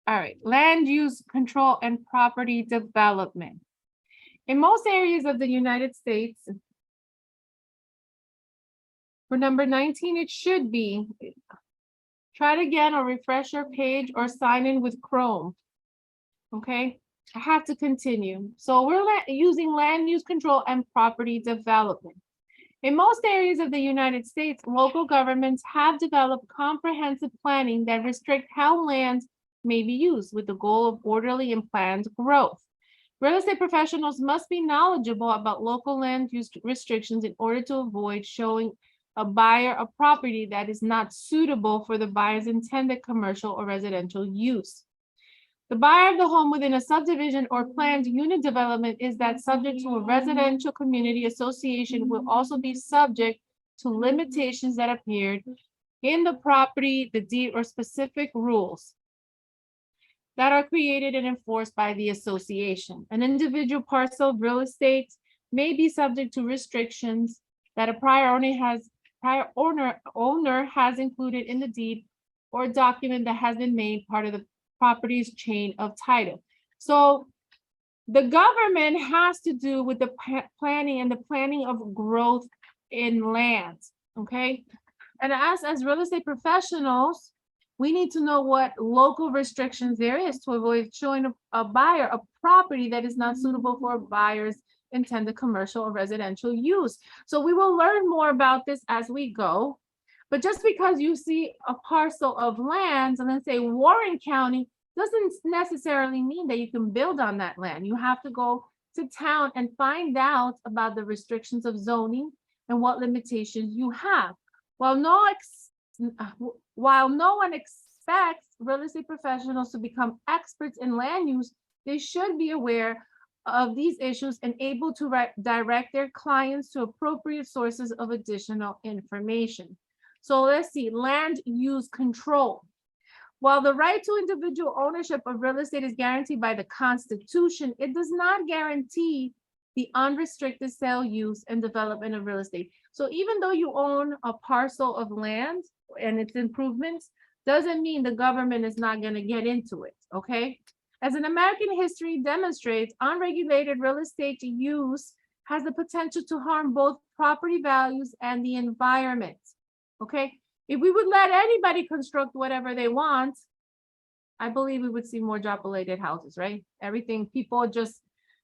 All right, land use control and property development. In most areas of the United States, for number 19, it should be, try it again or refresh your page or sign in with Chrome. Okay, I have to continue. So we're using land use control and property development. In most areas of the United States, local governments have developed comprehensive planning that restrict how land may be used with the goal of orderly and planned growth. Real estate professionals must be knowledgeable about local land use restrictions in order to avoid showing a buyer a property that is not suitable for the buyer's intended commercial or residential use. The buyer of the home within a subdivision or planned unit development is that subject to a residential community association will also be subject to limitations that appeared in the property, the deed, or specific rules that are created and enforced by the association. An individual parcel of real estate may be subject to restrictions that a prior owner has included in the deed or document that has been made part of the property's chain of title. So the government has to do with the planning and the planning of growth in land, okay? And as real estate professionals, we need to know what local restrictions there is to avoid showing a buyer a property that is not suitable for a buyer's intended commercial or residential use. So we will learn more about this as we go. But just because you see a parcel of land and then say Warren County doesn't necessarily mean that you can build on that land. You have to go to town and find out about the restrictions of zoning and what limitations you have. While no one expects real estate professionals to become experts in land use, they should be aware of these issues and able to direct their clients to appropriate sources of additional information. So let's see, land use control. While the right to individual ownership of real estate is guaranteed by the Constitution, it does not guarantee the unrestricted sale, use, and development of real estate. So even though you own a parcel of land and its improvements, doesn't mean the government is not going to get into it, okay? As an American history demonstrates, unregulated real estate use has the potential to harm both property values and the environment, okay? If we would let anybody construct whatever they want, I believe we would see more dilapidated houses, right? Everything, people just,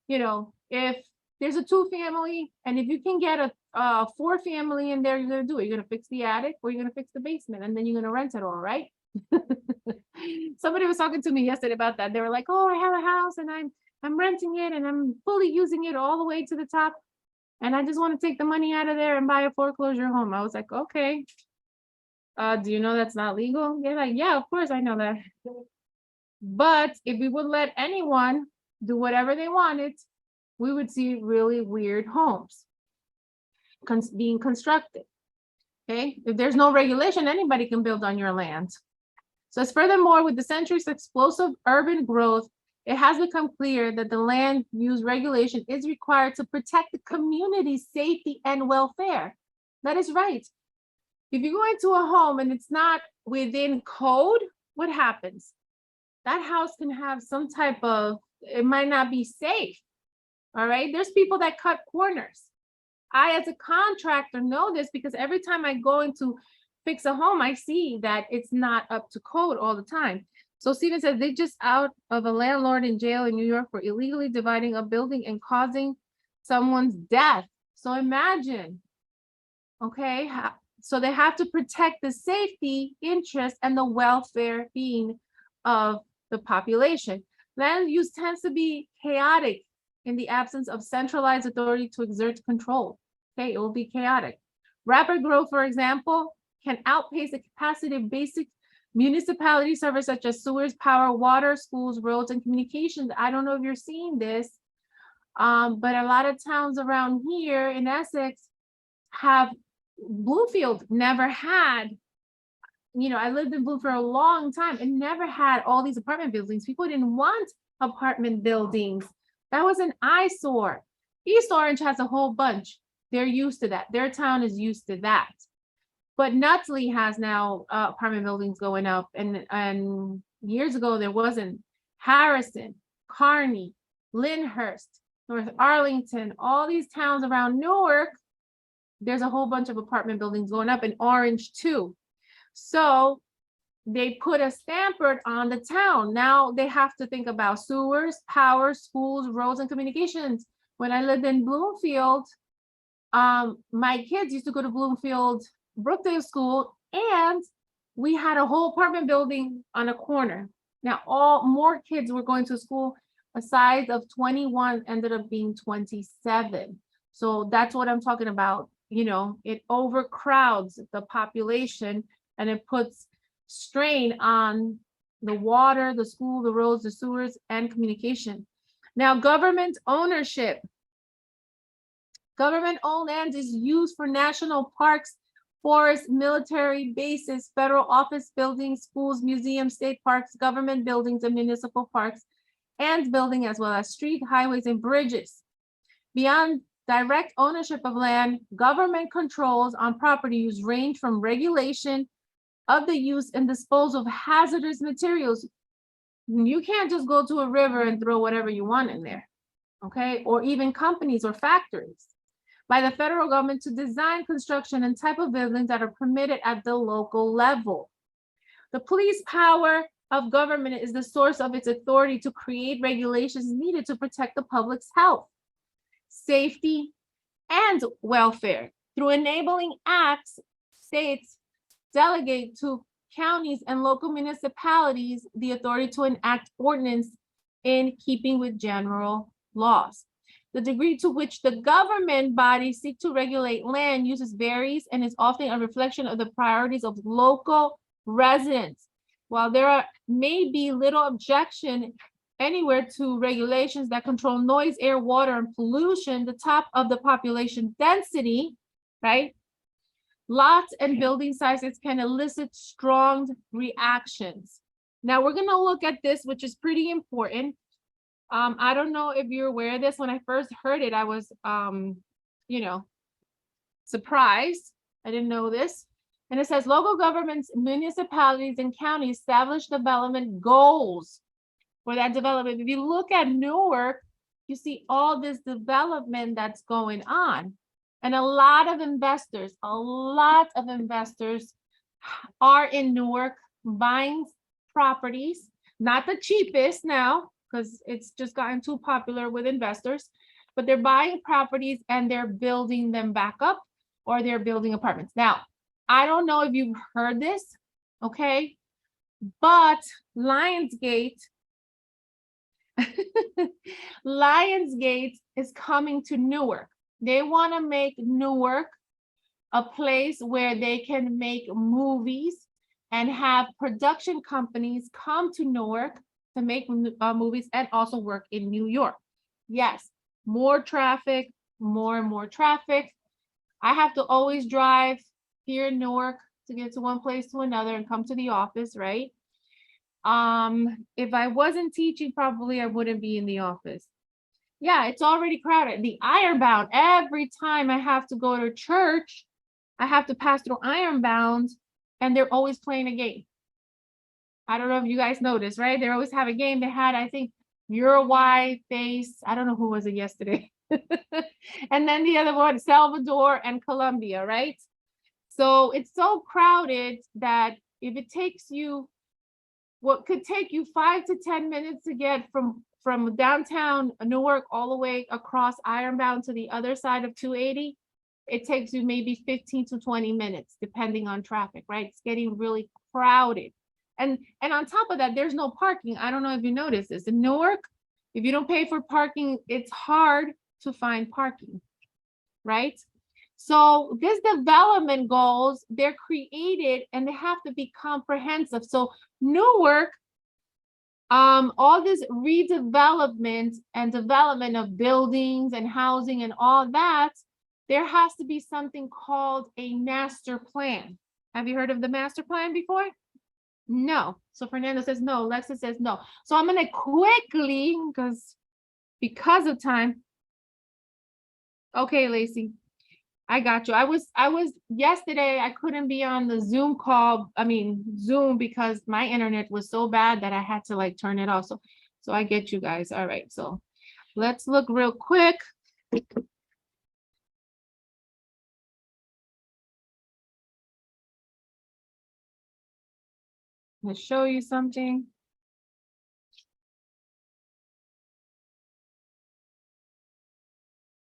if there's a 2-family, and if you can get a 4-family in there, you're gonna do it. You're gonna fix the attic or you're gonna fix the basement, and then you're gonna rent it all, right? Somebody was talking to me yesterday about that. They were like, "Oh, I have a house and I'm renting it and I'm fully using it all the way to the top, and I just want to take the money out of there and buy a foreclosure home." I was like, "Okay. Do you know that's not legal?" They're like, "Yeah, of course I know that." But if we would let anyone do whatever they wanted, we would see really weird homes being constructed. Okay, if there's no regulation, anybody can build on your land. So as furthermore, with the century's explosive urban growth, it has become clear that the land use regulation is required to protect the community's safety and welfare. That is right. If you go into a home and it's not within code, what happens? That house can have some type of, it might not be safe. All right. There's people that cut corners. I, as a contractor, know this because every time I go into fix a home, I see that it's not up to code all the time. So Stephen says they just out of a landlord in jail in New York for illegally dividing a building and causing someone's death. So imagine, okay, so they have to protect the safety, interest, and the welfare being of the population. Land use tends to be chaotic in the absence of centralized authority to exert control. Okay, it will be chaotic. Rapid growth, for example, can outpace the capacity of basic municipality service such as sewers, power, water, schools, roads, and communications. I don't know if you're seeing this, but a lot of towns around here in Essex have, Bluefield never had, I lived in Blue for a long time and never had all these apartment buildings. People didn't want apartment buildings. That was an eyesore. East Orange has a whole bunch. They're used to that. Their town is used to that. But Nutley has now apartment buildings going up, and Years ago, there wasn't. Harrison, Kearney, Lyndhurst, North Arlington, all these towns around Newark, there's a whole bunch of apartment buildings going up, in Orange too. So they put a Stamford on the town. Now they have to think about sewers, power, schools, roads, and communications. When I lived in Bloomfield, my kids used to go to Bloomfield Brookdale School, and we had a whole apartment building on a corner. Now, more kids were going to school. A size of 21 ended up being 27. So that's what I'm talking about. You know, it overcrowds the population, and it puts strain on the water, the school, the roads, the sewers, and communication. Now, government ownership. Government-owned land is used for national parks, forests, military bases, federal office buildings, schools, museums, state parks, government buildings, and municipal parks, and building, as well as street, highways, and bridges. Beyond direct ownership of land, government controls on property use range from regulation of the use and disposal of hazardous materials. You can't just go to a river and throw whatever you want in there, okay? Or even companies or factories. By the federal government to design, construction, and type of buildings that are permitted at the local level. The police power of government is the source of its authority to create regulations needed to protect the public's health, safety, and welfare. Through enabling acts, states delegate to counties and local municipalities the authority to enact ordinance in keeping with general laws. The degree to which the government bodies seek to regulate land uses varies and is often a reflection of the priorities of local residents. While there may be little objection anywhere to regulations that control noise, air, water, and pollution, the top of the population density, right? Lots and building sizes can elicit strong reactions. Now we're gonna look at this, which is pretty important. I don't know if you're aware of this. When I first heard it, I was, surprised. I didn't know this. And it says local governments, municipalities, and counties establish development goals for that development. If you look at Newark, you see all this development that's going on. And a lot of investors are in Newark buying properties, not the cheapest now, because it's just gotten too popular with investors, but they're buying properties and they're building them back up, or they're building apartments. Now, I don't know if you've heard this, okay, but Lionsgate is coming to Newark. They want to make Newark a place where they can make movies and have production companies come to Newark to make movies and also work in New York. Yes, more traffic, more and more traffic. I have to always drive here in Newark to get to one place to another and come to the office, right? If I wasn't teaching, probably I wouldn't be in the office. Yeah, it's already crowded. The Ironbound, every time I have to go to church, I have to pass through Ironbound, and they're always playing a game. I don't know if you guys noticed, right? They always have a game. They had, I think, Uruguay face. I don't know who was it yesterday. And then the other one, Salvador and Colombia, right? So it's so crowded that if it takes you, what could take you 5 to 10 minutes to get from downtown Newark all the way across Ironbound to the other side of 280, it takes you maybe 15 to 20 minutes, depending on traffic, right? It's getting really crowded. And on top of that, there's no parking. I don't know if you noticed this. In Newark, if you don't pay for parking, it's hard to find parking, right? So these development goals, they're created and they have to be comprehensive. So Newark, all this redevelopment and development of buildings and housing and all that, there has to be something called a master plan. Have you heard of the master plan before? No. So Fernando says no. Alexa says no. So I'm going to quickly, because of time. Okay, Lacey. I got you. I was yesterday, I couldn't be on the Zoom call, Zoom, because my internet was so bad that I had to like turn it off. So I get you guys. All right, so let's look real quick. Let's show you something.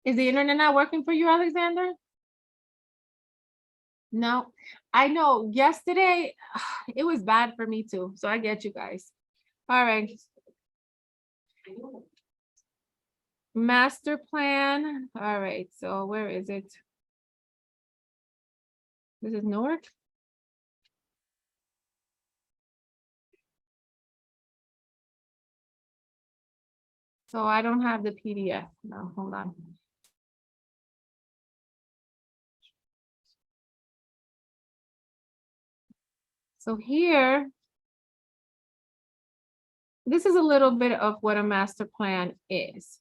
Is the internet not working for you, Alexander? No, I know yesterday it was bad for me too. So I get you guys. All right. Master plan. All right. So where is it? This is Newark. So I don't have the PDF. No, hold on. So here, this is a little bit of what a master plan is.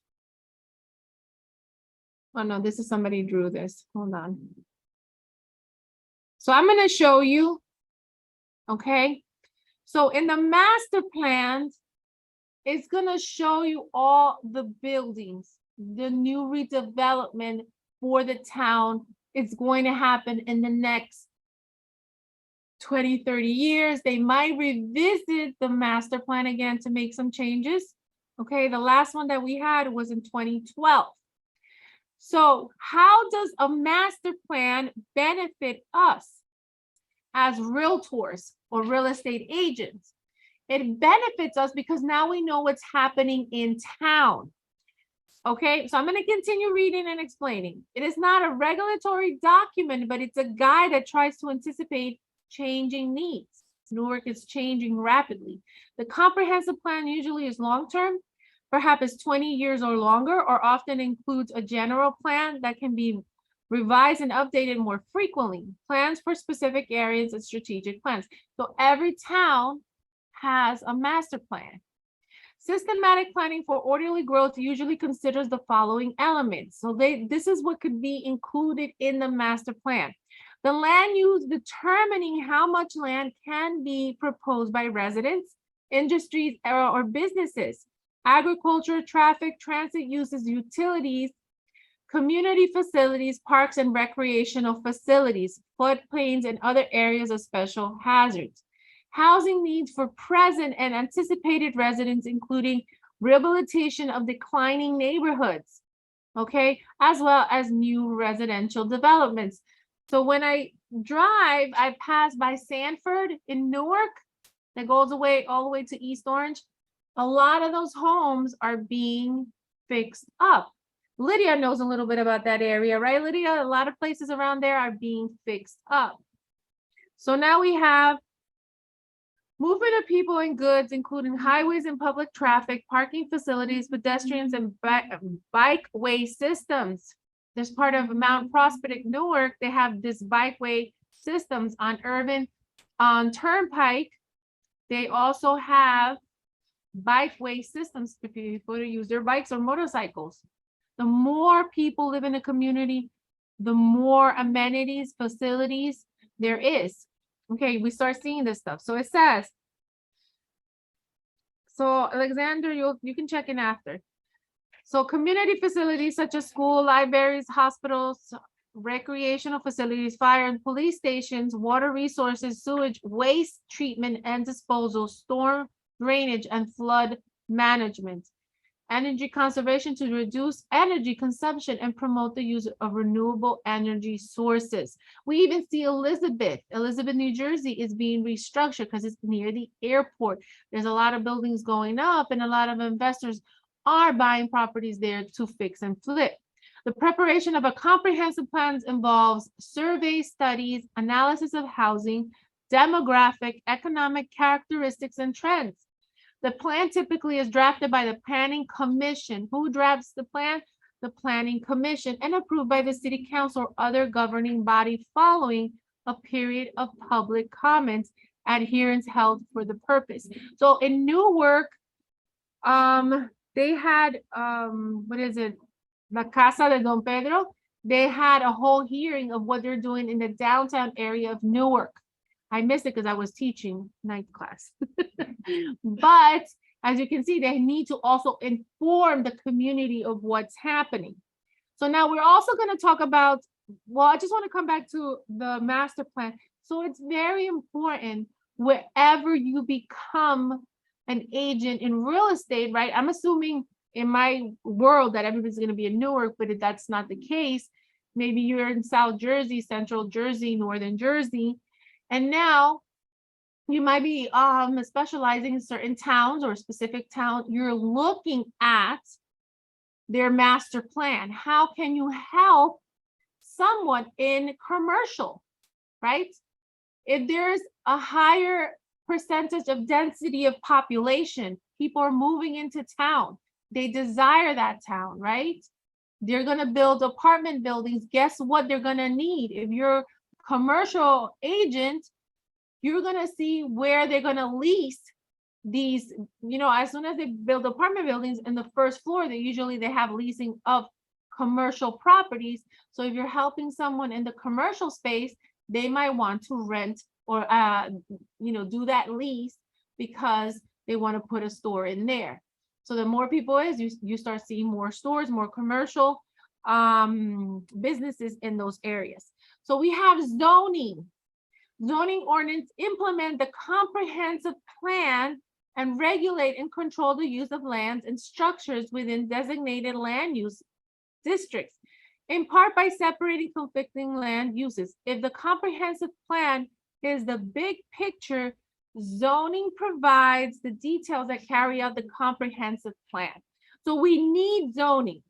Oh no, this is somebody drew this. Hold on. So I'm going to show you. Okay. So in the master plans, it's going to show you all the buildings, the new redevelopment for the town. It's going to happen in the next 20, 30 years. They might revisit the master plan again to make some changes. Okay, the last one that we had was in 2012. So how does a master plan benefit us as realtors or real estate agents? It benefits us because now we know what's happening in town. Okay, so I'm going to continue reading and explaining. It is not a regulatory document, but it's a guide that tries to anticipate changing needs. Newark is changing rapidly. The comprehensive plan usually is long-term, perhaps 20 years or longer, or often includes a general plan that can be revised and updated more frequently. Plans for specific areas and strategic plans. So every town has a master plan. Systematic planning for orderly growth usually considers the following elements. So this is what could be included in the master plan. The land use determining how much land can be proposed by residents, industries, or businesses, agriculture, traffic, transit uses, utilities, community facilities, parks and recreational facilities, floodplains, and other areas of special hazards. Housing needs for present and anticipated residents, including rehabilitation of declining neighborhoods, okay, as well as new residential developments. So when I drive, I pass by Sanford in Newark that goes away all the way to East Orange. A lot of those homes are being fixed up. Lydia knows a little bit about that area, right, Lydia? A lot of places around there are being fixed up. So now we have movement of people and goods, including highways and public traffic, parking facilities, pedestrians, and bikeway systems. There's part of Mount Prospect, Newark. They have this bikeway systems on Irvin, on Turnpike. They also have bikeway systems for people to use their bikes or motorcycles. The more people live in a community, the more amenities, facilities there is. Okay, we start seeing this stuff. So it says, so Alexander, you can check in after. So community facilities such as school, libraries, hospitals, recreational facilities, fire and police stations, water resources, sewage, waste treatment and disposal, storm drainage and flood management. Energy conservation to reduce energy consumption and promote the use of renewable energy sources. We even see Elizabeth, New Jersey is being restructured because it's near the airport. There's a lot of buildings going up and a lot of investors are buying properties there to fix and flip. The preparation of a comprehensive plan involves survey studies, analysis of housing, demographic, economic characteristics, and trends. The plan typically is drafted by the Planning Commission. Who drafts the plan? The Planning Commission, and approved by the City Council or other governing body following a period of public comments and hearings held for the purpose. So in Newark, they had, what is it? La Casa de Don Pedro. they had a whole hearing of what they're doing in the downtown area of Newark. I missed it because I was teaching ninth class. But as you can see, they need to also inform the community of what's happening. So now we're also going to talk about, well, I just want to come back to the master plan. So it's very important wherever you become an agent in real estate, right? I'm assuming in my world that everybody's going to be in Newark, but if that's not the case, maybe you're in South Jersey, Central Jersey, Northern Jersey, and now you might be specializing in certain towns or a specific town. You're looking at their master plan. How can you help someone in commercial, right? If there's a higher percentage of density of population, people are moving into town, they desire that town, right? They're going to build apartment buildings. Guess what they're going to need? If you're a commercial agent, you're going to see where they're going to lease these, as soon as they build apartment buildings in the first floor, they have leasing of commercial properties. So if you're helping someone in the commercial space, they might want to rent or do that lease because they want to put a store in there. So the more people you start seeing more stores, more commercial businesses in those areas. So we have zoning. Zoning ordinance implement the comprehensive plan and regulate and control the use of lands and structures within designated land use districts, in part by separating conflicting land uses. If the comprehensive plan is the big picture, zoning provides the details that carry out the comprehensive plan. So we need zoning.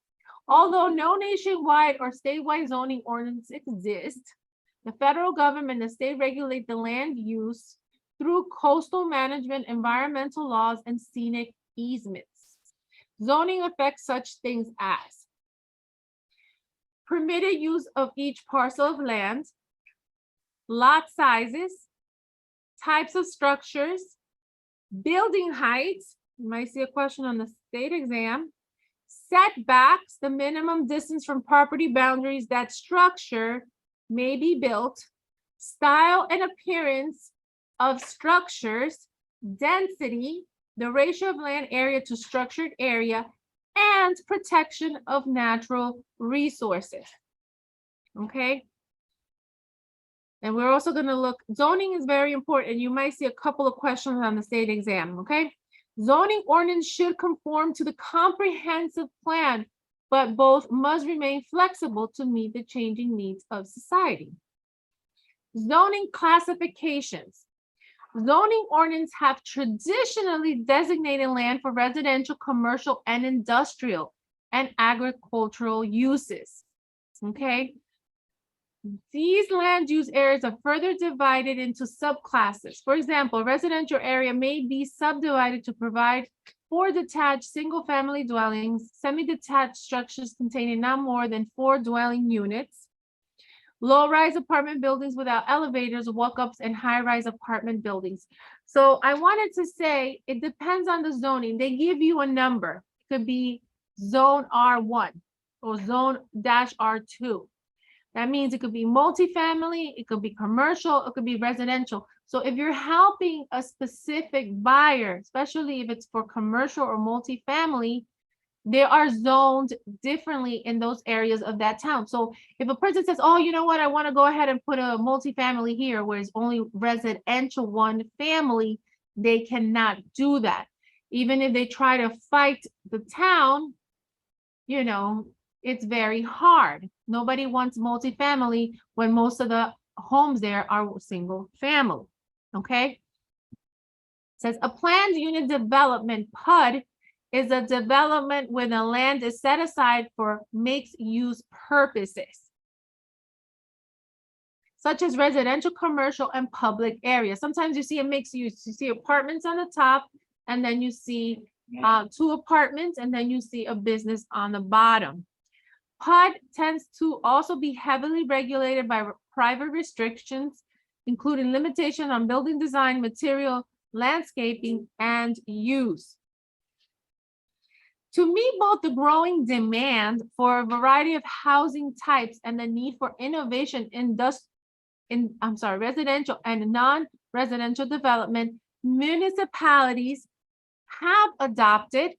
Although no nationwide or statewide zoning ordinance exists, the federal government and the state regulate the land use through coastal management, environmental laws, and scenic easements. Zoning affects such things as permitted use of each parcel of land, lot sizes, types of structures, building heights, you might see a question on the state exam, setbacks, the minimum distance from property boundaries that structure may be built, style and appearance of structures, density, the ratio of land area to structured area, and protection of natural resources. Okay. And we're also going to look, zoning is very important. You might see a couple of questions on the state exam. Okay. Zoning ordinance should conform to the comprehensive plan, but both must remain flexible to meet the changing needs of society. Zoning classifications. Zoning ordinance have traditionally designated land for residential, commercial, and industrial and agricultural uses. Okay. These land use areas are further divided into subclasses. For example, a residential area may be subdivided to provide for detached single-family dwellings, semi-detached structures containing not more than 4 dwelling units, low-rise apartment buildings without elevators, walk-ups, and high-rise apartment buildings. So I wanted to say it depends on the zoning. They give you a number. It could be zone R1 or zone -R2. That means it could be multifamily, it could be commercial, it could be residential. So if you're helping a specific buyer, especially if it's for commercial or multifamily, they are zoned differently in those areas of that town. So if a person says, oh, you know what, I want to go ahead and put a multifamily here where it's only residential one family, they cannot do that. Even if they try to fight the town, it's very hard. Nobody wants multifamily when most of the homes there are single family. Okay. It says a planned unit development, PUD, is a development when the land is set aside for mixed use purposes, such as residential, commercial, and public areas. Sometimes you see a mixed use. You see apartments on the top, and then you see 2 apartments, and then you see a business on the bottom. PUD tends to also be heavily regulated by private restrictions, including limitation on building design, material, landscaping, and use. To meet both the growing demand for a variety of housing types and the need for innovation in residential and non-residential development, municipalities have adopted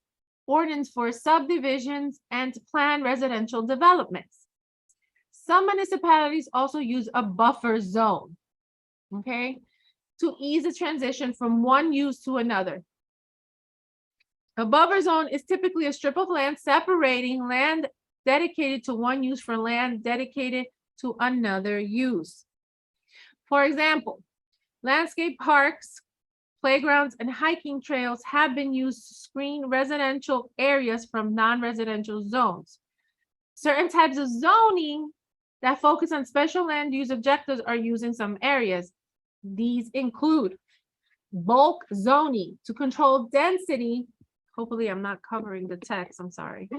ordinance for subdivisions and planned residential developments. Some municipalities also use a buffer zone, okay, to ease the transition from one use to another. A buffer zone is typically a strip of land separating land dedicated to one use from land dedicated to another use. For example, landscape parks, playgrounds, and hiking trails have been used to screen residential areas from non-residential zones. Certain types of zoning that focus on special land use objectives are used in some areas. These include bulk zoning to control density. Hopefully I'm not covering the text, I'm sorry.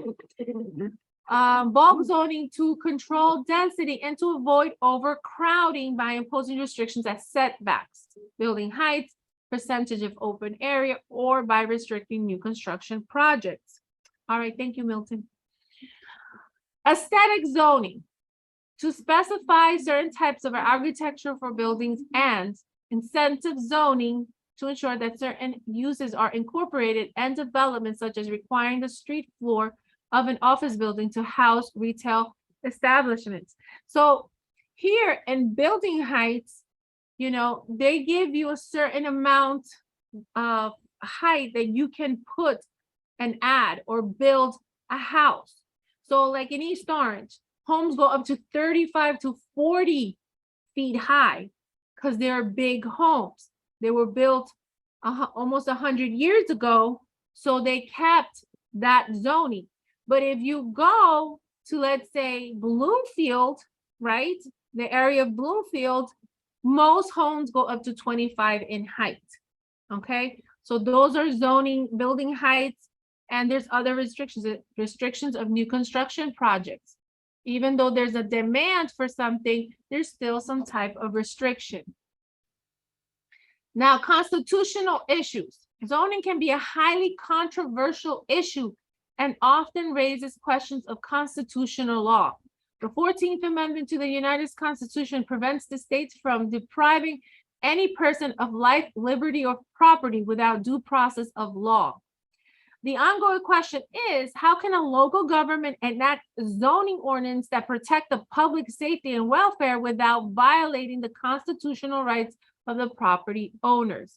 Bulk zoning to control density and to avoid overcrowding by imposing restrictions at setbacks, building heights, percentage of open area, or by restricting new construction projects. All right, thank you, Milton. Aesthetic zoning to specify certain types of architecture for buildings, and incentive zoning to ensure that certain uses are incorporated, and developments such as requiring the street floor of an office building to house retail establishments. So here in building heights, you know, they give you a certain amount of height that you can put and add or build a house. So like in East Orange, homes go up to 35 to 40 feet high because they're big homes. They were built almost 100 years ago, so they kept that zoning. But if you go to, let's say, Bloomfield, right? The area of Bloomfield, most homes go up to 25 in height, okay? So those are zoning, building heights, and there's other restrictions of new construction projects. Even though there's a demand for something, there's still some type of restriction. Now, constitutional issues. Zoning can be a highly controversial issue and often raises questions of constitutional law. The 14th Amendment to the United States Constitution prevents the states from depriving any person of life, liberty, or property without due process of law. The ongoing question is, how can a local government enact zoning ordinance that protect the public safety and welfare without violating the constitutional rights of the property owners?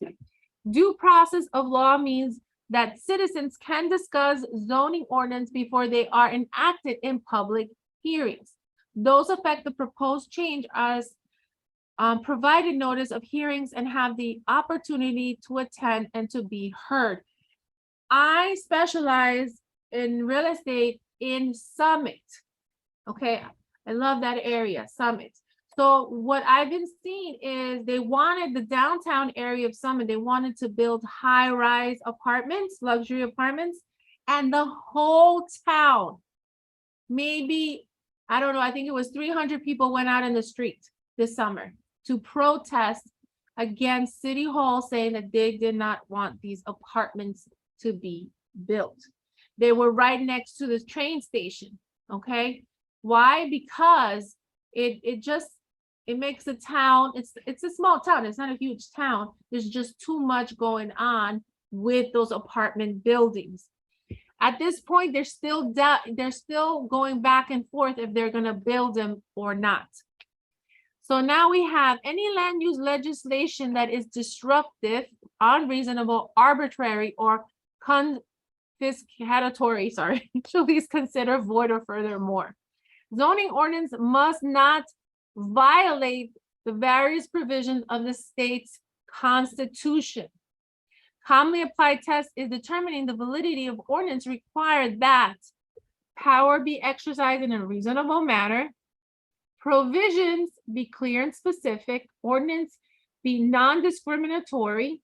Due process of law means that citizens can discuss zoning ordinance before they are enacted in public hearings. Those affect the proposed change as provided notice of hearings and have the opportunity to attend and to be heard. I specialize in real estate in Summit. Okay, I love that area, Summit. So what I've been seeing is they wanted the downtown area of Summit, they wanted to build high-rise apartments, luxury apartments, and the whole town, maybe, I don't know, I think it was 300 people went out in the street this summer to protest against City Hall, saying that they did not want these apartments to be built. They were right next to the train station, okay? Why? Because it makes the town, it's a small town, it's not a huge town. There's just too much going on with those apartment buildings. At this point, they're still going back and forth if they're gonna build them or not. So now we have any land use legislation that is disruptive, unreasonable, arbitrary, or confiscatory, please consider void or furthermore. Zoning ordinance must not violate the various provisions of the state's constitution. Commonly applied test is determining the validity of ordinance require that power be exercised in a reasonable manner, provisions be clear and specific, ordinance be non-discriminatory,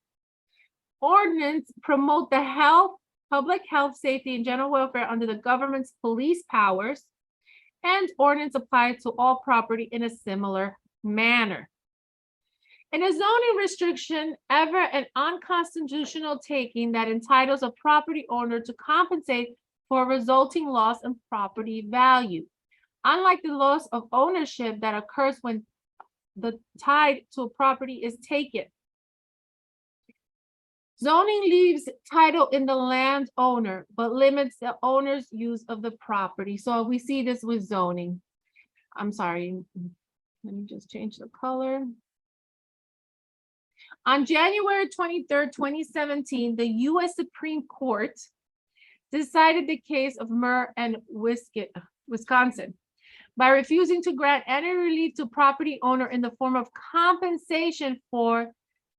ordinance promote the health, public health, safety, and general welfare under the government's police powers, and ordinance applied to all property in a similar manner. In a zoning restriction, ever an unconstitutional taking that entitles a property owner to compensate for resulting loss in property value. Unlike the loss of ownership that occurs when the title to a property is taken, zoning leaves title in the landowner, but limits the owner's use of the property. So we see this with zoning. I'm sorry, let me just change the color. On January 23rd, 2017, the U.S. Supreme Court decided the case of Murr and Wisconsin by refusing to grant any relief to property owner in the form of compensation for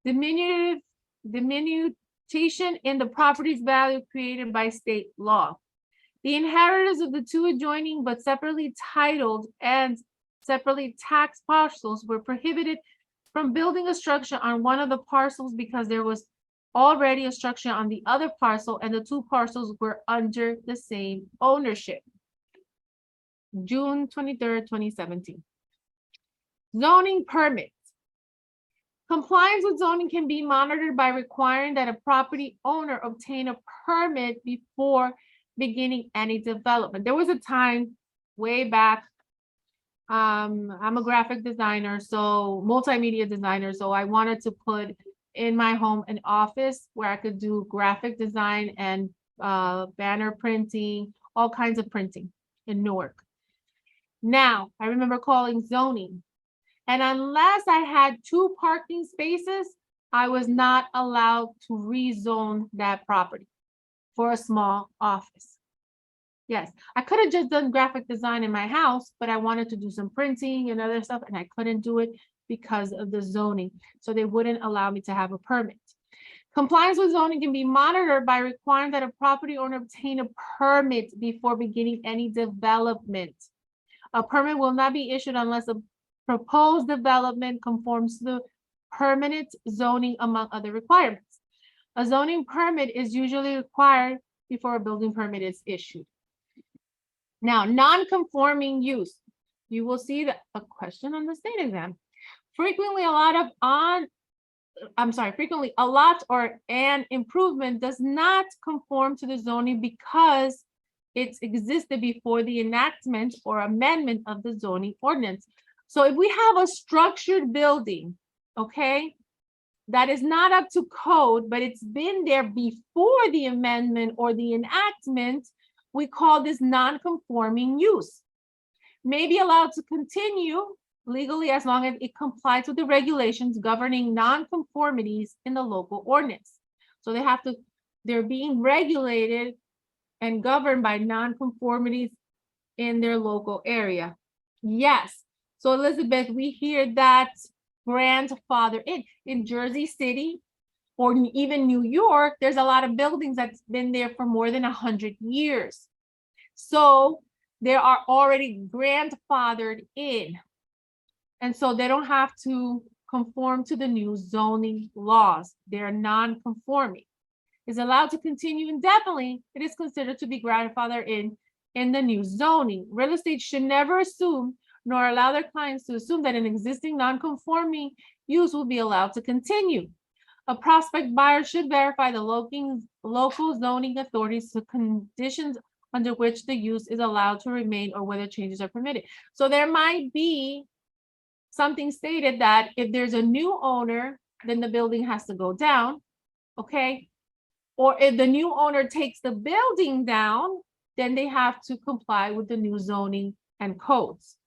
diminution in the property's value created by state law. The inheritors of the two adjoining but separately titled and separately taxed parcels were prohibited from building a structure on one of the parcels because there was already a structure on the other parcel and the two parcels were under the same ownership. June 23rd, 2017. Zoning permits. Compliance with zoning can be monitored by requiring that a property owner obtain a permit before beginning any development. There was a time way back, I'm a graphic designer, so multimedia designer. So I wanted to put in my home an office where I could do graphic design and banner printing, all kinds of printing in Newark. Now, I remember calling zoning, and unless I had 2 parking spaces, I was not allowed to rezone that property for a small office. Yes, I could have just done graphic design in my house, but I wanted to do some printing and other stuff, and I couldn't do it because of the zoning. So they wouldn't allow me to have a permit. Compliance with zoning can be monitored by requiring that a property owner obtain a permit before beginning any development. A permit will not be issued unless a proposed development conforms to the permanent zoning, among other requirements. A zoning permit is usually required before a building permit is issued. Now, non-conforming use. You will see that a question on the state exam. Frequently, a lot or an improvement does not conform to the zoning because it existed before the enactment or amendment of the zoning ordinance. So if we have a structured building, okay, that is not up to code, but it's been there before the amendment or the enactment, we call this non-conforming use. May be allowed to continue legally as long as it complies with the regulations governing non-conformities in the local ordinance. So they're being regulated and governed by non-conformities in their local area. Yes. So Elizabeth, we hear that grandfather in Jersey City or even New York, there's a lot of buildings that's been there for more than 100 years. So they are already grandfathered in. And so they don't have to conform to the new zoning laws. They're non-conforming. Is allowed to continue indefinitely, it is considered to be grandfathered in the new zoning. Real estate should never assume nor allow their clients to assume that an existing non-conforming use will be allowed to continue. A prospect buyer should verify the local zoning authorities the conditions under which the use is allowed to remain or whether changes are permitted. So there might be something stated that if there's a new owner, then the building has to go down, okay? Or if the new owner takes the building down, then they have to comply with the new zoning and codes.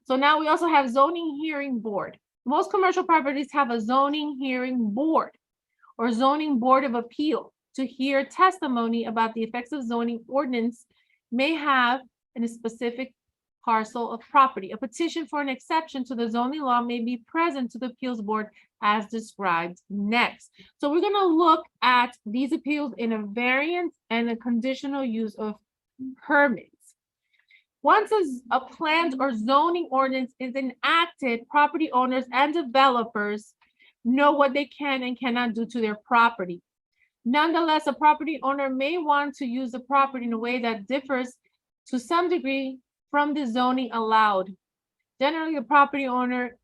So now we also have zoning hearing board. Most commercial properties have a zoning hearing board or zoning board of appeal to hear testimony about the effects of zoning ordinance may have in a specific parcel of property. A petition for an exception to the zoning law may be present to the appeals board as described next. So we're going to look at these appeals in a variance and a conditional use of permits. Once a planned or zoning ordinance is enacted, property owners and developers know what they can and cannot do to their property. Nonetheless, a property owner may want to use the property in a way that differs to some degree from the zoning allowed. Generally, the property owner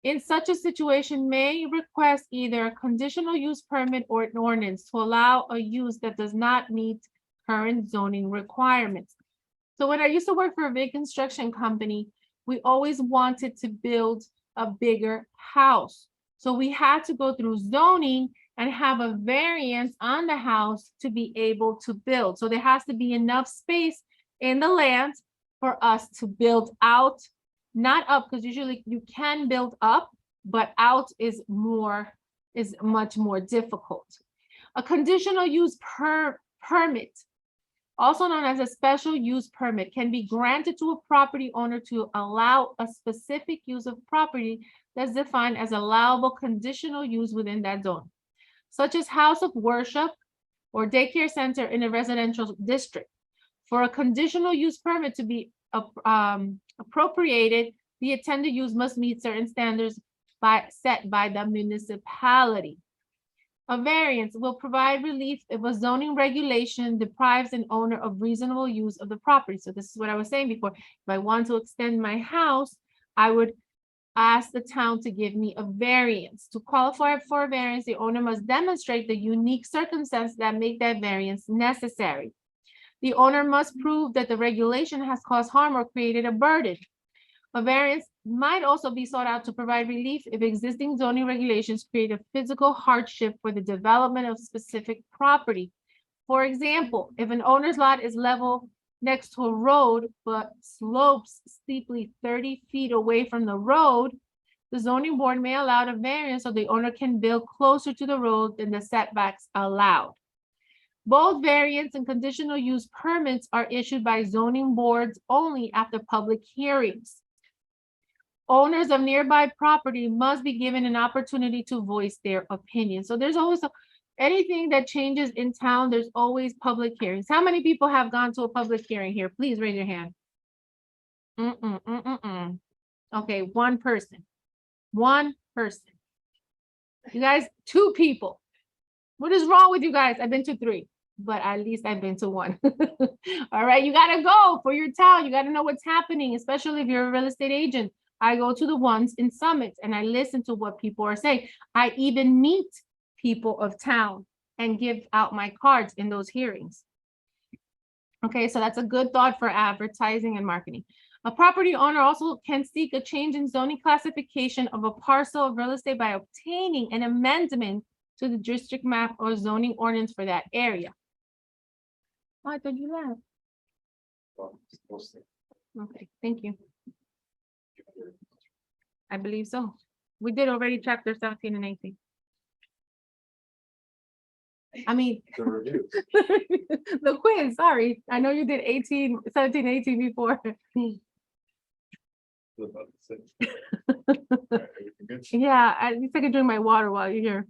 in such a situation may request either a conditional use permit or an ordinance to allow a use that does not meet current zoning requirements. So when I used to work for a big construction company, we always wanted to build a bigger house. So we had to go through zoning and have a variance on the house to be able to build. So there has to be enough space in the land for us to build out, not up, because usually you can build up, but out is much more difficult. A conditional use permit, also known as a special use permit, can be granted to a property owner to allow a specific use of property that's defined as allowable conditional use within that zone, such as house of worship or daycare center in a residential district. For a conditional use permit to be appropriated, the intended use must meet certain standards set by the municipality. A variance will provide relief if a zoning regulation deprives an owner of reasonable use of the property. So this is what I was saying before. If I want to extend my house, I would ask the town to give me a variance. To qualify for a variance, the owner must demonstrate the unique circumstances that make that variance necessary. The owner must prove that the regulation has caused harm or created a burden. A variance might also be sought out to provide relief if existing zoning regulations create a physical hardship for the development of specific property. For example, if an owner's lot is level next to a road, but slopes steeply 30 feet away from the road, the zoning board may allow a variance so the owner can build closer to the road than the setbacks allowed. Both variance and conditional use permits are issued by zoning boards only after public hearings. Owners of nearby property must be given an opportunity to voice their opinion. So there's always anything that changes in town, there's always public hearings. How many people have gone to a public hearing here? Please raise your hand. Okay, one person. One person. You guys, 2 people. What is wrong with you guys? I've been to 3, but at least I've been to 1. All right, you gotta go for your town. You gotta know what's happening, especially if you're a real estate agent. I go to the ones in summits and I listen to what people are saying. I even meet people of town and give out my cards in those hearings. Okay, so that's a good thought for advertising and marketing. A property owner also can seek a change in zoning classification of a parcel of real estate by obtaining an amendment to the district map or zoning ordinance for that area. Oh, I thought you left. Okay, thank you. I believe so. We did already chapter 17 and 18. I mean, the quiz, sorry. I know you did 17, 18 before. Yeah, at least I can drink my water while you're here.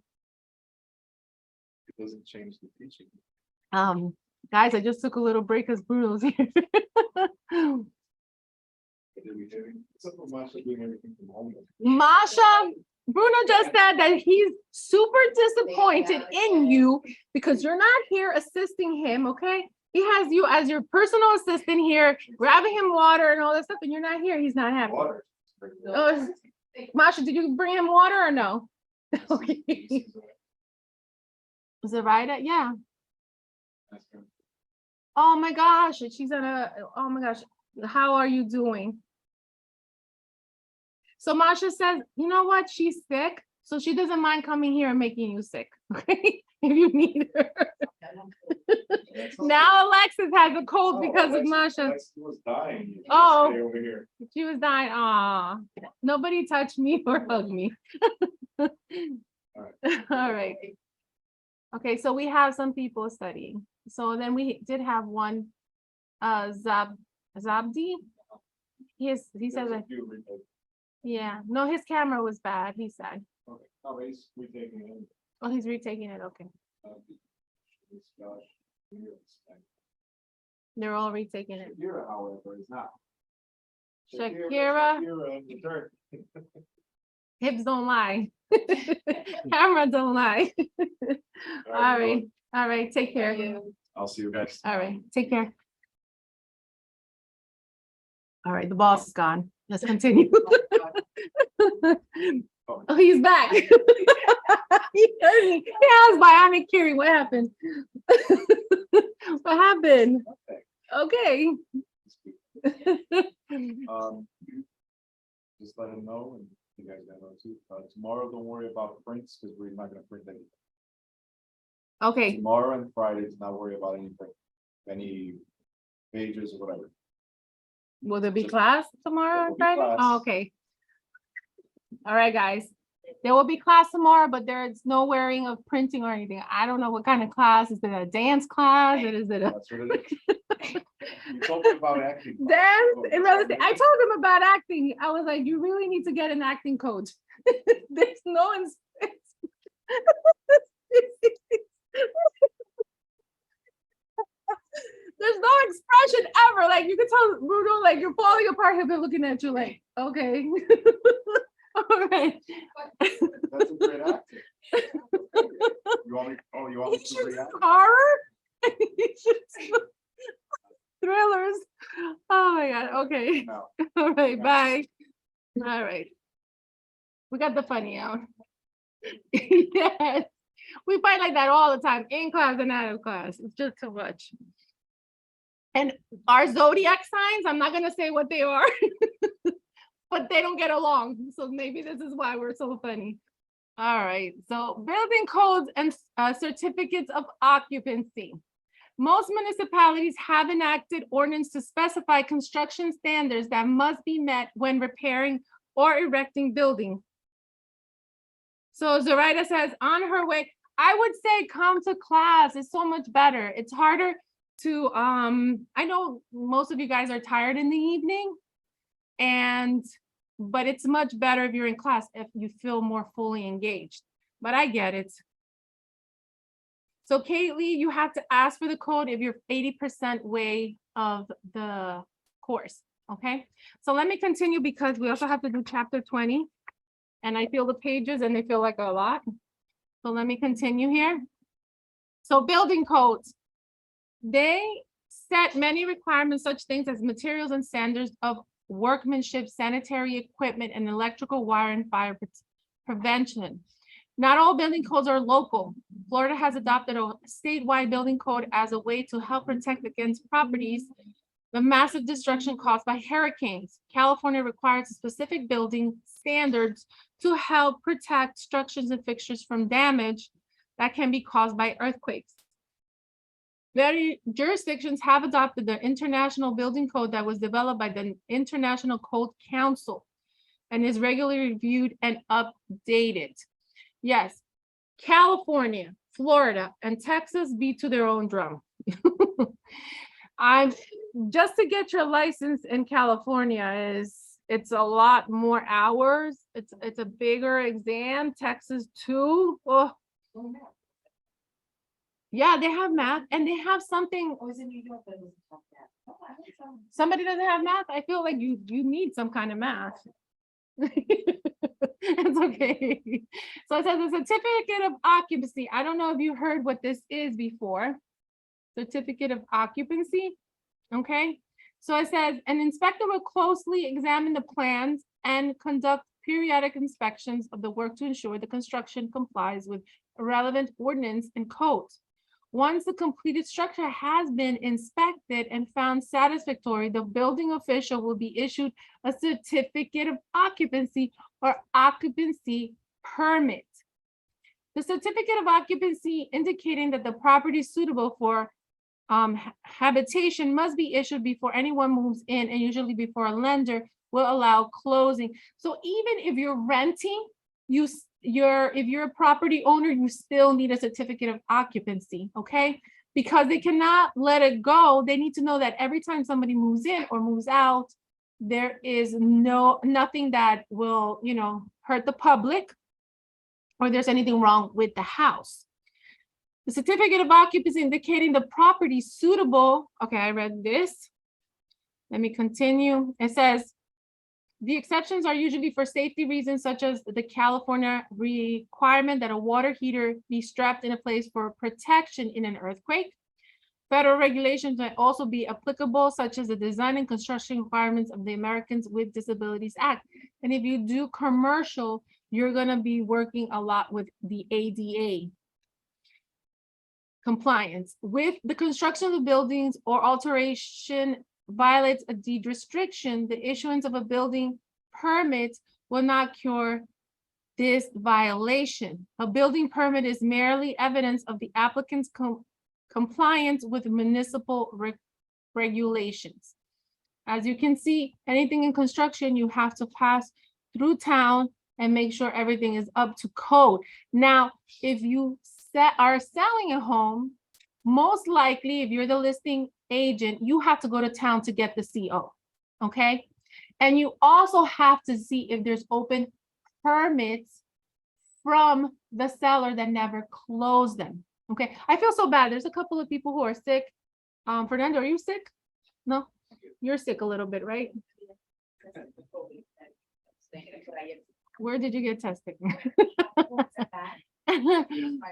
It doesn't change the teaching. Guys, I just took a little break because Bruno's here. Masha, Bruno just said that he's super disappointed in you because you're not here assisting him, okay? He has you as your personal assistant here, grabbing him water and all that stuff, and you're not here. He's not happy. Masha, did you bring him water or no? Okay. Is it right? Yeah. Oh my gosh, she's oh my gosh, how are you doing? So Masha says, you know what? She's sick, so she doesn't mind coming here and making you sick, okay? If you need her. Now Alexis has a cold because of Masha. Alexis was dying. Oh, over here. She was dying. Aw, nobody touched me or hugged me. All right. Okay, so we have some people studying. So then we did have one, Zabdi. He says that. Yeah, no, his camera was bad, he said. Okay. Oh, he's retaking it. Oh, he's retaking it, okay. They're all retaking it. Shakira, however, is not. Shakira. Hips don't lie. Camera don't lie. All right, take care. I'll see you guys. All right, take care. All right, the boss is gone. Let's continue. Oh, he's back. He heard me. He has bionic hearing. What happened? What happened? Okay. Okay. Just let him know, and you guys gotta know too. Tomorrow, don't worry about prints, because we're not gonna print anything. Okay, Tomorrow and Friday, do not worry about anything, any pages or whatever. will there be Just- class tomorrow There on will be Friday? class. Oh, okay. All right, guys. There will be class tomorrow, but there's no wearing of printing or anything. I don't know what kind of class. Is it a dance class? Or is it a That's what it is. You told me about acting. class. dance? Oh, And I told him about acting. I was like, you really need to get an acting coach. There's no there's no expression ever. Like you can tell Bruno, like you're falling apart. He'll be looking at you like, okay. All right. That's a great acting. You want me, you want me You to should react? horror. You should thrillers. Oh my God. Okay. No. All right. Bye. All right. We got the funny out. Yes. We fight like that all the time, in class and out of class. It's just too much. And our zodiac signs, I'm not gonna say what they are, but they don't get along. So maybe this is why we're so funny. All right, so building codes and certificates of occupancy. Most municipalities have enacted ordinance to specify construction standards that must be met when repairing or erecting buildings. So Zoraida says on her way, I would say come to class. It's so much better. It's harder to, I know most of you guys are tired in the evening, but it's much better if you're in class, if you feel more fully engaged. But I get it. So Kaylee, you have to ask for the code if you're 80% way of the course, okay? So let me continue because we also have to do chapter 20. And I feel the pages and they feel like a lot. So let me continue here. So building codes, they set many requirements, such things as materials and standards of workmanship, sanitary equipment, and electrical wire and fire prevention. Not all building codes are local. Florida has adopted a statewide building code as a way to help protect against properties, the massive destruction caused by hurricanes. California requires specific building standards to help protect structures and fixtures from damage that can be caused by earthquakes. Many jurisdictions have adopted the International Building Code that was developed by the International Code Council and is regularly reviewed and updated. Yes, California, Florida, and Texas beat to their own drum. Just to get your license in California it's a lot more hours. It's a bigger exam. Texas too. Oh. Yeah, they have math and they have something. I was in New York, but it was tough math. Somebody doesn't have math. I feel like you need some kind of math. It's okay. So it says a certificate of occupancy. I don't know if you heard what this is before. Certificate of occupancy. Okay. So it says an inspector will closely examine the plans and conduct periodic inspections of the work to ensure the construction complies with relevant ordinance and codes. Once the completed structure has been inspected and found satisfactory, the building official will be issued a certificate of occupancy or occupancy permit. The certificate of occupancy indicating that the property is suitable for habitation must be issued before anyone moves in, and usually before a lender will allow closing. So even if you're renting, if you're a property owner, you still need a certificate of occupancy, okay? Because they cannot let it go. They need to know that every time somebody moves in or moves out, there is nothing that will, hurt the public or there's anything wrong with the house. The certificate of occupancy indicating the property suitable. Okay, I read this. Let me continue. It says, the exceptions are usually for safety reasons, such as the California requirement that a water heater be strapped in a place for protection in an earthquake. Federal regulations may also be applicable, such as the design and construction requirements of the Americans with Disabilities Act. And if you do commercial, you're gonna be working a lot with the ADA. compliance with the construction of the buildings or alteration violates a deed restriction, the issuance of a building permit will not cure this violation. A building permit is merely evidence of the applicant's compliance with municipal regulations. As you can see, anything in construction, you have to pass through town and make sure everything is up to code. Now, if you are selling a home, most likely, if you're the listing agent, you have to go to town to get the CO, okay? And you also have to see if there's open permits from the seller that never closed them, okay? I feel so bad. There's a couple of people who are sick. Fernando, are you sick? No, you're sick a little bit, right? Where did you get tested?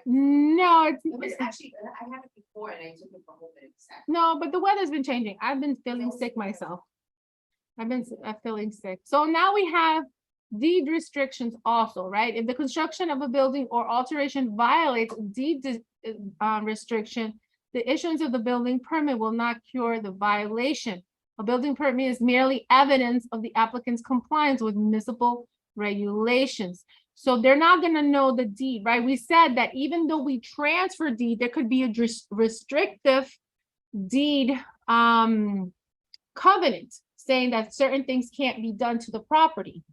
No, It was actually, I had it before and I took it for home and it's sad. no, but the weather's been changing. I've been feeling sick myself. I've been feeling sick. So now we have deed restrictions also, right? If the construction of a building or alteration violates deed restriction, the issuance of the building permit will not cure the violation. A building permit is merely evidence of the applicant's compliance with municipal regulations. So they're not gonna know the deed, right? We said that even though we transfer deed, there could be a restrictive deed covenant saying that certain things can't be done to the property.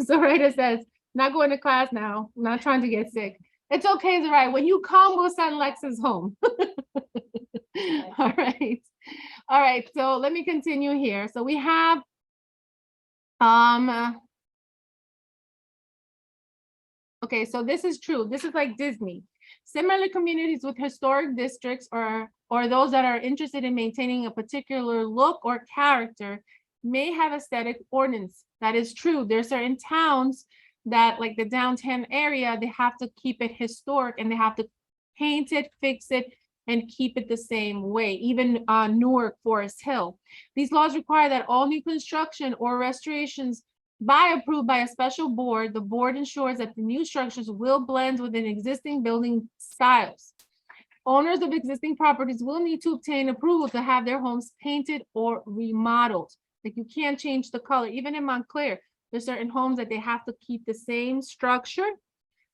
So Rita says, not going to class now, not trying to get sick. It's okay, Zarai. When you come, we'll send Lexus home. All right. All right, so let me continue here. So we have okay, so this is true. This is like Disney. Similar communities with historic districts or those that are interested in maintaining a particular look or character may have aesthetic ordinance. That is true. There's certain towns that, like the downtown area, they have to keep it historic and they have to paint it, fix it, and keep it the same way. Even Newark, Forest Hill. These laws require that all new construction or restorations approved by a special board, the board ensures that the new structures will blend within existing building styles. Owners of existing properties will need to obtain approval to have their homes painted or remodeled. Like you can't change the color. Even in Montclair, there's certain homes that they have to keep the same structure,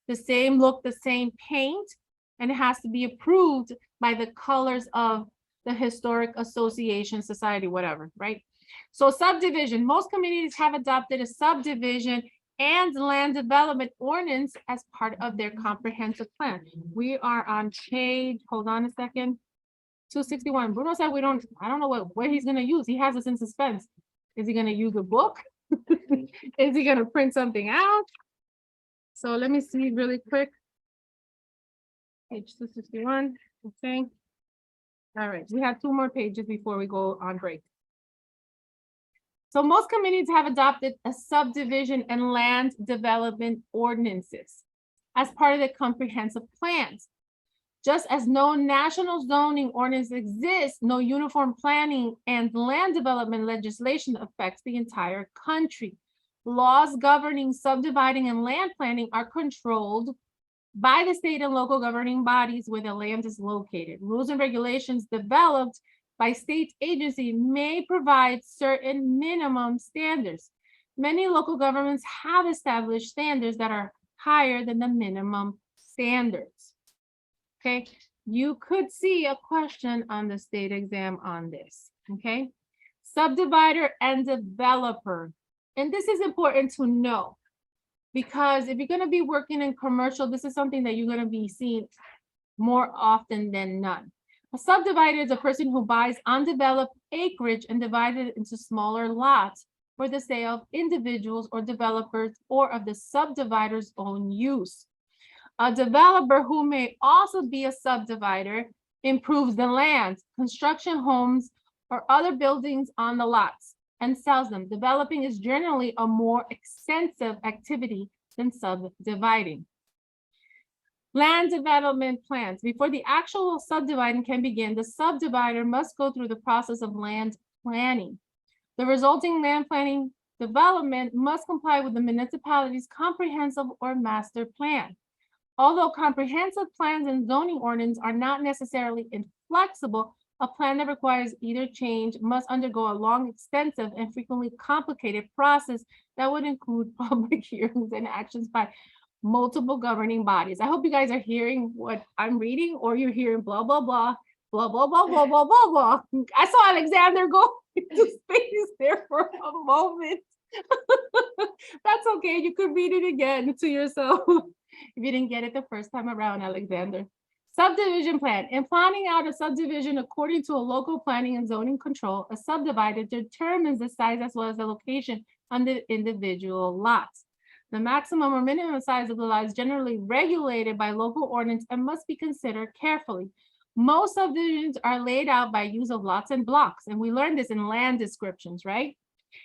the same look, the same paint, and it has to be approved by the colors of the Historic Association, Society, whatever, right? So subdivision, most communities have adopted a subdivision and land development ordinance as part of their comprehensive plan. We are on page, hold on a second, 261. Bruno said I don't know what he's gonna use. He has us in suspense. Is he gonna use a book? Is he gonna print something out? So let me see really quick. Page 261, okay. All right, we have 2 more pages before we go on break. So most communities have adopted a subdivision and land development ordinances as part of their comprehensive plans. Just as no national zoning ordinance exists, no uniform planning and land development legislation affects the entire country. Laws governing subdividing and land planning are controlled by the state and local governing bodies where the land is located. Rules and regulations developed by state agency may provide certain minimum standards. Many local governments have established standards that are higher than the minimum standards. Okay, you could see a question on the state exam on this, okay? Subdivider and developer. And this is important to know because if you're gonna be working in commercial, this is something that you're gonna be seeing more often than none. A subdivider is a person who buys undeveloped acreage and divides it into smaller lots for the sale of individuals or developers or of the subdivider's own use. A developer who may also be a subdivider improves the land, construction homes, or other buildings on the lots and sells them. Developing is generally a more extensive activity than subdividing. Land development plans. Before the actual subdividing can begin, the subdivider must go through the process of land planning. The resulting land planning development must comply with the municipality's comprehensive or master plan. Although comprehensive plans and zoning ordinance are not necessarily inflexible, a plan that requires either change must undergo a long, extensive, and frequently complicated process that would include public hearings and actions by multiple governing bodies. I hope you guys are hearing what I'm reading, or you're hearing blah, blah, blah, blah, blah, blah, blah, blah, blah, blah. I saw Alexander go into space there for a moment. That's okay. You could read it again to yourself if you didn't get it the first time around, Alexander. Subdivision plan. In planning out a subdivision according to a local planning and zoning control, a subdivider determines the size as well as the location on the individual lots. The maximum or minimum size of the lot is generally regulated by local ordinance and must be considered carefully. Most subdivisions are laid out by use of lots and blocks, and we learned this in land descriptions, right?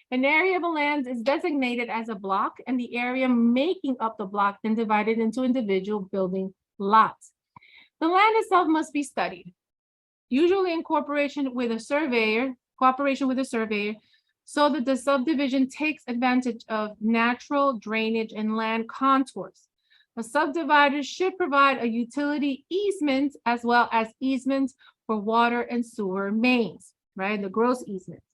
An area of a land is designated as a block, and the area making up the block then divided into individual building lots. The land itself must be studied, usually in cooperation with a surveyor, so that the subdivision takes advantage of natural drainage and land contours. A subdivider should provide a utility easement as well as easements for water and sewer mains, right? The gross easements.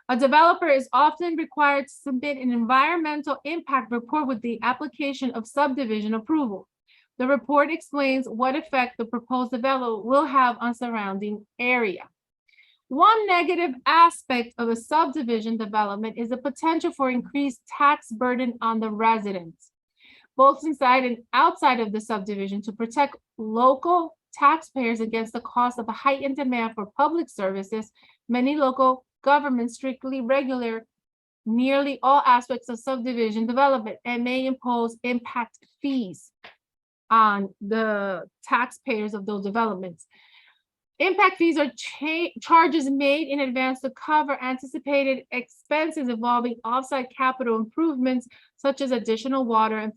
A developer is often required to submit an environmental impact report with the application of subdivision approval. The report explains what effect the proposed development will have on surrounding area. One negative aspect of a subdivision development is the potential for increased tax burden on the residents, both inside and outside of the subdivision. To protect local taxpayers against the cost of a heightened demand for public services, many local governments strictly regulate nearly all aspects of subdivision development and may impose impact fees on the taxpayers of those developments. Impact fees are charges made in advance to cover anticipated expenses involving offsite capital improvements, such as additional water and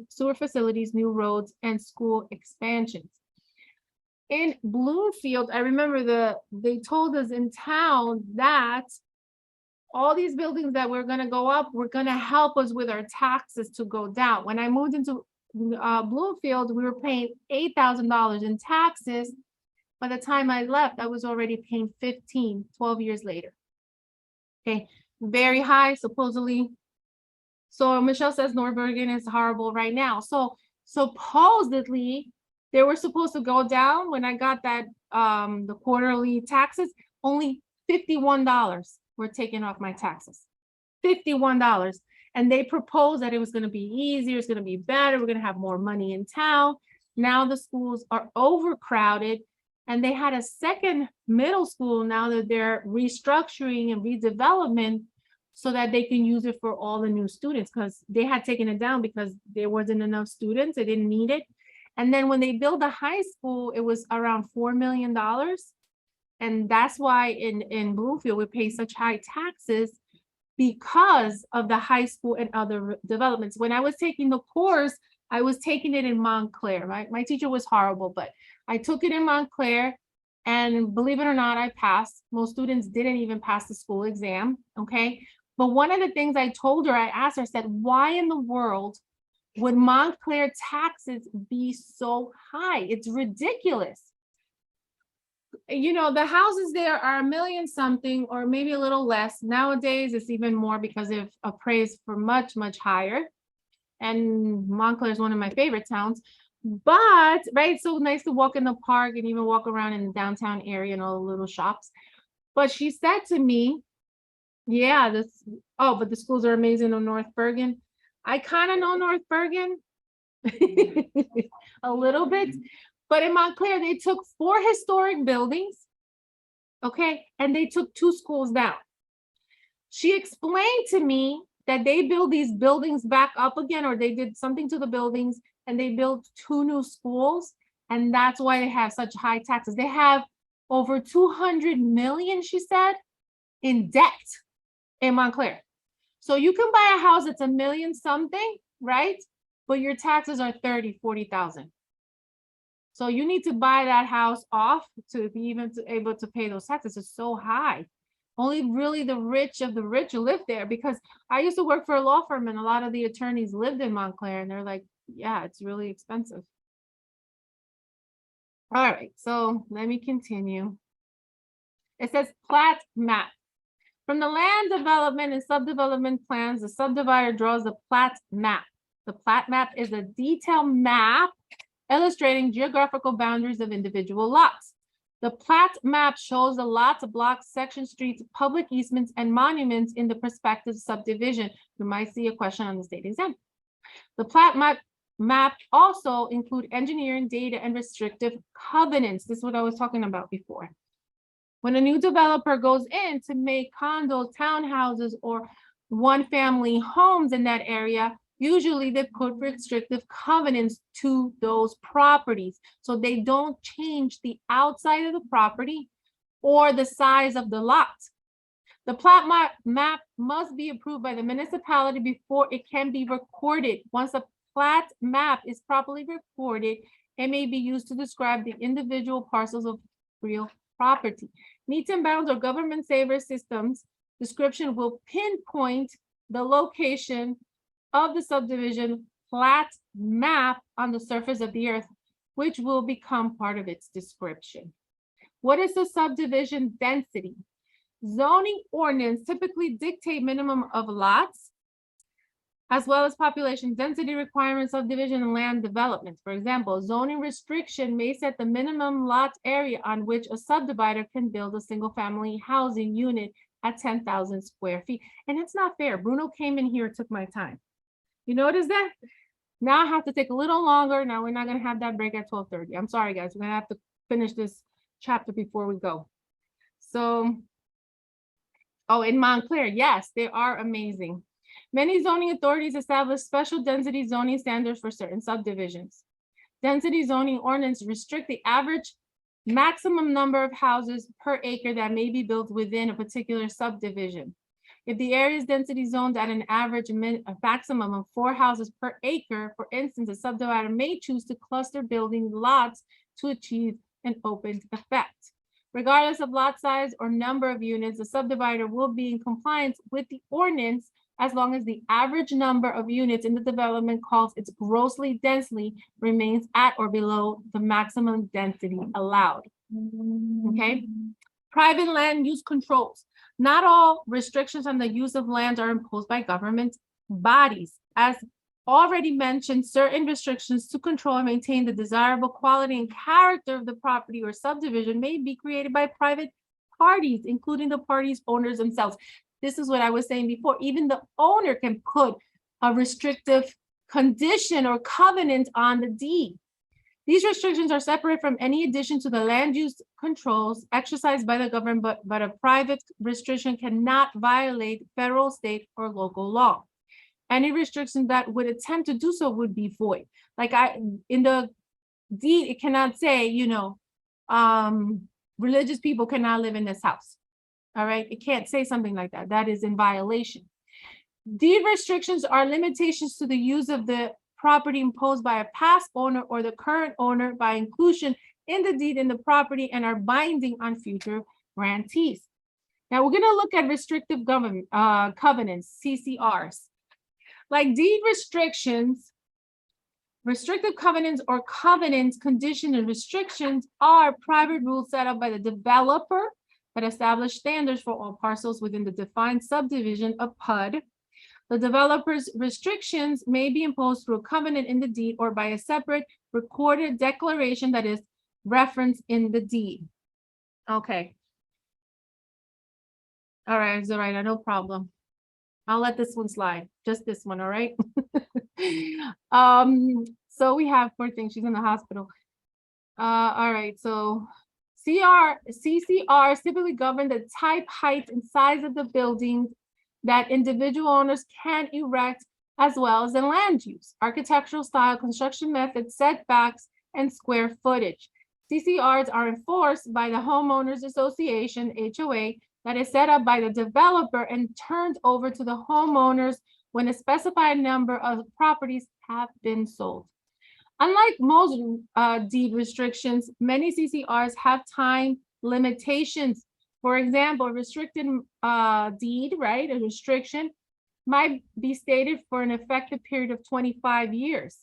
sewer facilities, new roads, and school expansions. In Bloomfield, I remember they told us in town that all these buildings that were going to go up were going to help us with our taxes to go down. When I moved into Bloomfield, we were paying $8,000 in taxes. By the time I left, I was already paying 12 years later. Okay, very high, supposedly. So Michelle says North Bergen is horrible right now. So supposedly they were supposed to go down when I got that the quarterly taxes. Only $51 were taken off my taxes. $51. And they proposed that it was going to be easier, it's going to be better, we're going to have more money in town. Now the schools are overcrowded, and they had a second middle school now that they're restructuring and redevelopment so that they can use it for all the new students, because they had taken it down because there wasn't enough students, they didn't need it. And then when they built the high school, it was around $4 million. And that's why in Bloomfield, we pay such high taxes, because of the high school and other developments. When I was taking the course, I was taking it in Montclair. My teacher was horrible, but I took it in Montclair, and believe it or not, I passed. Most students didn't even pass the school exam, okay? But one of the things I told her, I asked her, I said, why in the world would Montclair taxes be so high? It's ridiculous. You know, the houses there are $1 million something, or maybe a little less. Nowadays, it's even more because they've appraised for much, much higher. And Montclair is one of my favorite towns. But, right, it's so nice to walk in the park and even walk around in the downtown area and all the little shops. But she said to me, yeah, but the schools are amazing in North Bergen. I kind of know North Bergen a little bit. But in Montclair, they took 4 historic buildings, okay, and they took 2 schools down. She explained to me that they built these buildings back up again, or they did something to the buildings, and they built 2 new schools, and that's why they have such high taxes. They have over 200 million, she said, in debt in Montclair. So you can buy a house that's $1 million something, right? But your taxes are 30, 40,000. So you need to buy that house off to be able to pay those taxes. It's so high. Only really the rich of the rich live there, because I used to work for a law firm and a lot of the attorneys lived in Montclair, and they're like, yeah, it's really expensive. All right, so let me continue. It says plat map. From the land development and subdevelopment plans, the subdivider draws the plat map. The plat map is a detailed map illustrating geographical boundaries of individual lots. The plat map shows the lots, blocks, sections, streets, public easements, and monuments in the prospective subdivision. You might see a question on the state exam. The plat map also include engineering data and restrictive covenants. This is what I was talking about before. When a new developer goes in to make condos, townhouses, or one-family homes in that area, usually they put restrictive covenants to those properties. So they don't change the outside of the property or the size of the lot. The plat map must be approved by the municipality before it can be recorded. Once a plat map is properly recorded, it may be used to describe the individual parcels of real property. Meets and bounds or government saver systems description will pinpoint the location of the subdivision plat map on the surface of the earth, which will become part of its description. What is the subdivision density? Zoning ordinance typically dictate minimum of lots, as well as population density requirements of division and land development. For example, zoning restriction may set the minimum lot area on which a subdivider can build a single-family housing unit at 10,000 square feet. And it's not fair. Bruno came in here, took my time. You notice that? Now I have to take a little longer. Now we're not going to have that break at 12:30. I'm sorry, guys. We're going to have to finish this chapter before we go. So, oh, in Montclair, yes, they are amazing. Many zoning authorities establish special density zoning standards for certain subdivisions. Density zoning ordinance restrict the average maximum number of houses per acre that may be built within a particular subdivision. If the area is density zoned at an average maximum of 4 houses per acre, for instance, a subdivider may choose to cluster building lots to achieve an open effect. Regardless of lot size or number of units, the subdivider will be in compliance with the ordinance as long as the average number of units in the development calls its grossly densely remains at or below the maximum density allowed. Okay. Private land use controls. Not all restrictions on the use of land are imposed by government bodies. As already mentioned, certain restrictions to control and maintain the desirable quality and character of the property or subdivision may be created by private parties, including the parties' owners themselves. This is what I was saying before. Even the owner can put a restrictive condition or covenant on the deed. These restrictions are separate from any addition to the land use controls exercised by the government, but a private restriction cannot violate federal, state, or local law. Any restriction that would attempt to do so would be void. Like in the deed, it cannot say, religious people cannot live in this house. All right, it can't say something like that. That is in violation. Deed restrictions are limitations to the use of the property imposed by a past owner or the current owner by inclusion in the deed in the property and are binding on future grantees. Now we're going to look at restrictive covenants, CCRs. Like deed restrictions, restrictive covenants or covenants, conditions, and restrictions are private rules set up by the developer that establish standards for all parcels within the defined subdivision of PUD. The developer's restrictions may be imposed through a covenant in the deed or by a separate recorded declaration that is referenced in the deed. Okay. All right, Zoraida, no problem. I'll let this one slide, just this one, all right? So we have, poor thing, she's in the hospital. All right, so CCRs typically govern the type, height, and size of the buildings that individual owners can erect, as well as the land use, architectural style, construction methods, setbacks, and square footage. CCRs are enforced by the Homeowners Association, HOA, that is set up by the developer and turned over to the homeowners when a specified number of properties have been sold. Unlike most deed restrictions, many CCRs have time limitations. For example, a restricted deed, right, a restriction might be stated for an effective period of 25 years.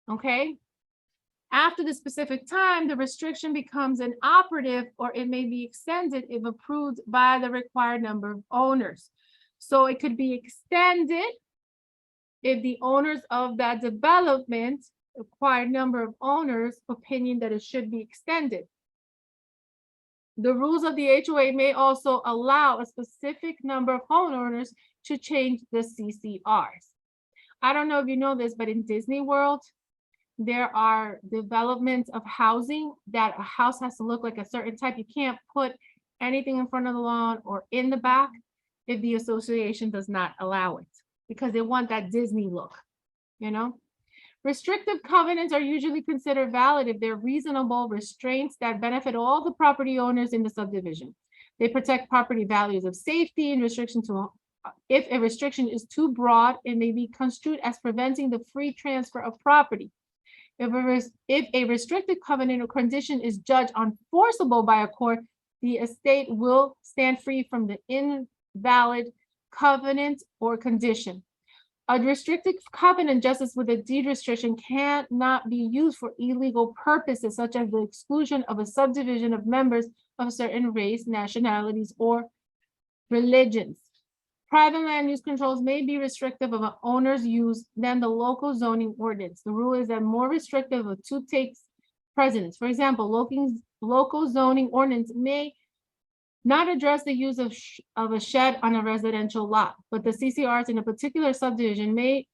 Okay. After the specific time, the restriction becomes inoperative or it may be extended if approved by the required number of owners. So it could be extended if the owners of that development, required number of owners, opinion that it should be extended. The rules of the HOA may also allow a specific number of homeowners to change the CCRs. I don't know if you know this, but in Disney World, there are developments of housing that a house has to look like a certain type. You can't put anything in front of the lawn or in the back if the association does not allow it, because they want that Disney look, you know? Restrictive covenants are usually considered valid if they're reasonable restraints that benefit all the property owners in the subdivision. They protect property values of safety and restriction to, if a restriction is too broad, it may be construed as preventing the free transfer of property. If a restricted covenant or condition is judged unenforceable by a court, the estate will stand free from the invalid covenant or condition. A restricted covenant, just as with a deed restriction, cannot be used for illegal purposes, such as the exclusion of a subdivision of members of a certain race, nationalities, or religions. Private land use controls may be restrictive of an owner's use than the local zoning ordinance. The rule is that more restrictive of two takes precedence. For example, local zoning ordinance may not address the use of a shed on a residential lot, but the CCRs in a particular subdivision may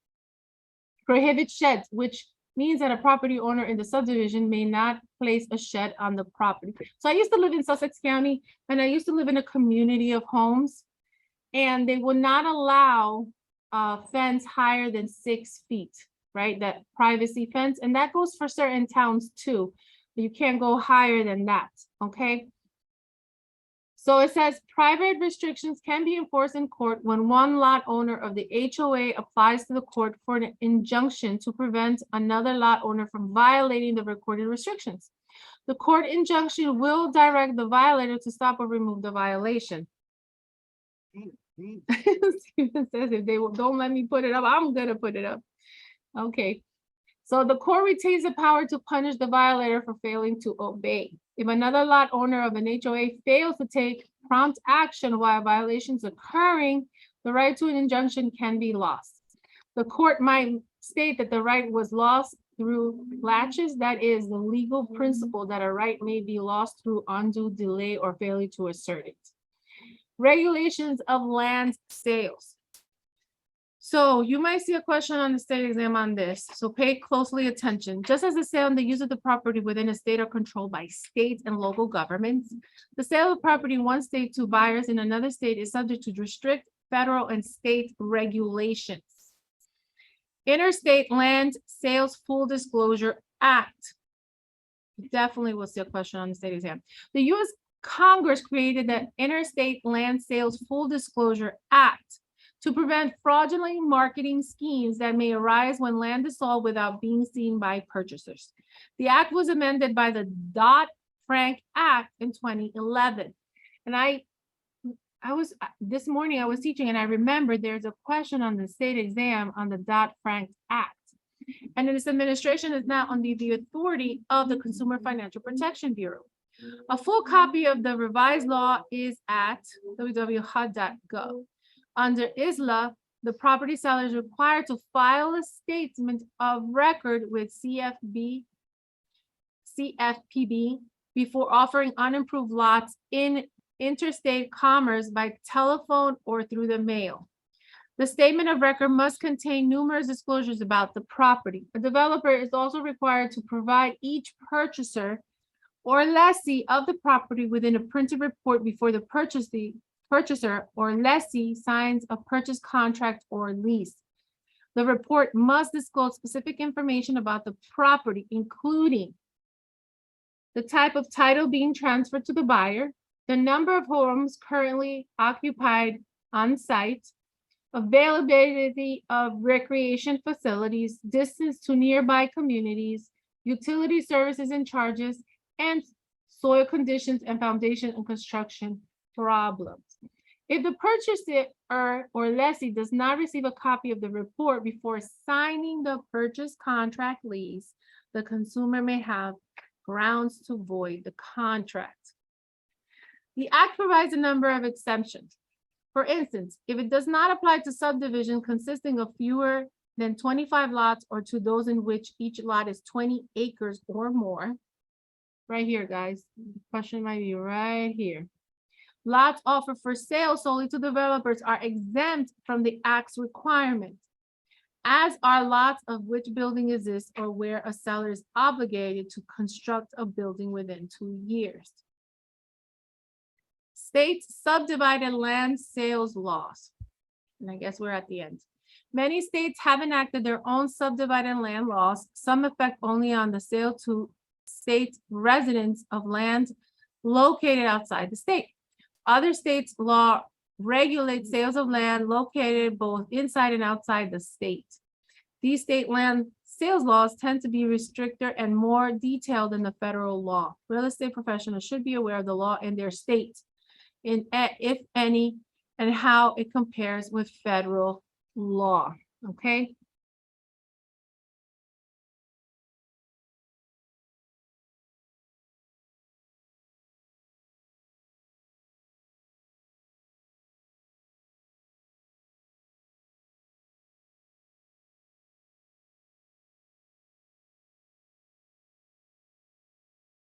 prohibit sheds, which means that a property owner in the subdivision may not place a shed on the property. So I used to live in Sussex County, and I used to live in a community of homes, and they would not allow a fence higher than 6 feet, right? That privacy fence, and that goes for certain towns too. You can't go higher than that, okay? So it says private restrictions can be enforced in court when one lot owner of the HOA applies to the court for an injunction to prevent another lot owner from violating the recorded restrictions. The court injunction will direct the violator to stop or remove the violation. Steven says if they don't let me put it up, I'm gonna put it up. Okay. So the court retains the power to punish the violator for failing to obey. If another lot owner of an HOA fails to take prompt action while violations occurring, the right to an injunction can be lost. The court might state that the right was lost through laches, that is the legal principle that a right may be lost through undue delay or failure to assert it. Regulations of land sales. So you might see a question on the state exam on this, so pay closely attention. Just as the sale and the use of the property within a state are controlled by states and local governments, the sale of property in one state to buyers in another state is subject to strict federal and state regulations. Interstate Land Sales Full Disclosure Act. Definitely will see a question on the state exam. The U.S. Congress created the Interstate Land Sales Full Disclosure Act to prevent fraudulent marketing schemes that may arise when land is sold without being seen by purchasers. The act was amended by the Dodd-Frank Act in 2011. And this morning I was teaching and I remember there's a question on the state exam on the Dodd-Frank Act. And this administration is now under the authority of the Consumer Financial Protection Bureau. A full copy of the revised law is at www.hud.gov. Under ISLA, the property seller is required to file a statement of record with CFPB before offering unimproved lots in interstate commerce by telephone or through the mail. The statement of record must contain numerous disclosures about the property. A developer is also required to provide each purchaser or lessee of the property within a printed report before the purchaser or lessee signs a purchase contract or lease. The report must disclose specific information about the property, including the type of title being transferred to the buyer, the number of homes currently occupied on site, availability of recreation facilities, distance to nearby communities, utility services and charges, and soil conditions and foundation and construction problems. If the purchaser or lessee does not receive a copy of the report before signing the purchase contract lease, the consumer may have grounds to void the contract. The act provides a number of exemptions. For instance, if it does not apply to subdivision consisting of fewer than 25 lots or to those in which each lot is 20 acres or more. Right here, guys, the question might be right here. Lots offered for sale solely to developers are exempt from the act's requirements, as are lots of which building exists or where a seller is obligated to construct a building within 2 years. States subdivided land sales laws. And I guess we're at the end. Many states have enacted their own subdivided land laws. Some affect only on the sale to state residents of land located outside the state. Other states' law regulates sales of land located both inside and outside the state. These state land sales laws tend to be stricter and more detailed than the federal law. Real estate professionals should be aware of the law in their state, if any, and how it compares with federal law, okay?